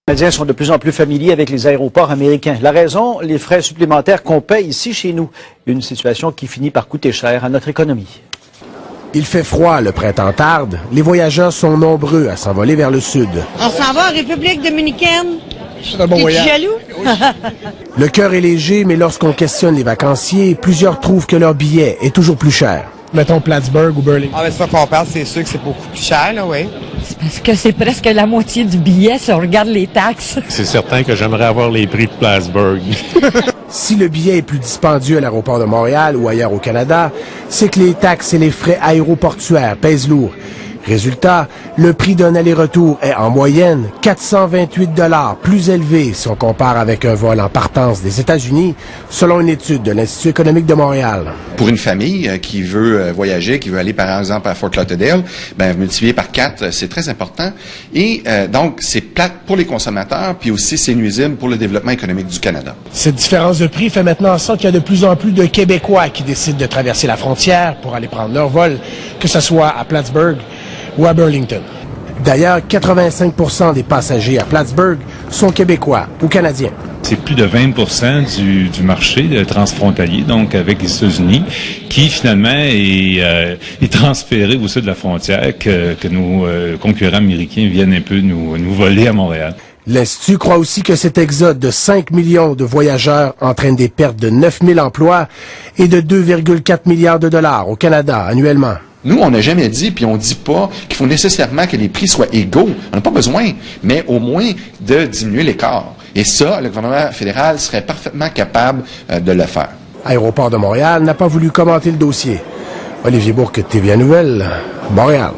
Les Canadiens sont de plus en plus familiers avec les aéroports américains. La raison, les frais supplémentaires qu'on paie ici chez nous. Une situation qui finit par coûter cher à notre économie. Il fait froid, le printemps tarde. Les voyageurs sont nombreux à s'envoler vers le sud. On s'en va en République dominicaine. C'est un bon voyage. T'es jaloux? Le cœur est léger, mais lorsqu'on questionne les vacanciers, plusieurs trouvent que leur billet est toujours plus cher. Mettons Plattsburgh ou Burlington. Ah, mais ça qu'on parle, c'est sûr que c'est beaucoup plus cher, là, oui. C'est parce que c'est presque la moitié du billet si on regarde les taxes. C'est certain que j'aimerais avoir les prix de Plattsburgh. Si le billet est plus dispendieux à l'aéroport de Montréal ou ailleurs au Canada, c'est que les taxes et les frais aéroportuaires pèsent lourd. Résultat, le prix d'un aller-retour est en moyenne 428 $, plus élevé si on compare avec un vol en partance des États-Unis, selon une étude de l'Institut économique de Montréal. Pour une famille qui veut voyager, qui veut aller par exemple à Fort Lauderdale, multiplier par 4, c'est très important. Et donc, c'est plate pour les consommateurs, puis aussi c'est nuisible pour le développement économique du Canada. Cette différence de prix fait maintenant en sorte qu'il y a de plus en plus de Québécois qui décident de traverser la frontière pour aller prendre leur vol, que ce soit à Plattsburgh ou à Burlington. D'ailleurs, 85% des passagers à Plattsburgh sont québécois ou canadiens. C'est plus de 20% du marché transfrontalier, donc avec les États-Unis, qui finalement est transféré au sud de la frontière, que nos concurrents américains viennent un peu nous voler à Montréal. L'Institut croit aussi que cet exode de 5 millions de voyageurs entraîne des pertes de 9 000 emplois et de 2,4 milliards de dollars au Canada annuellement. Nous, on n'a jamais dit, puis on ne dit pas qu'il faut nécessairement que les prix soient égaux. On n'a pas besoin, mais au moins de diminuer l'écart. Et ça, le gouvernement fédéral serait parfaitement capable de le faire. Aéroport de Montréal n'a pas voulu commenter le dossier. Olivier Bourque, TVA Nouvelles, Montréal.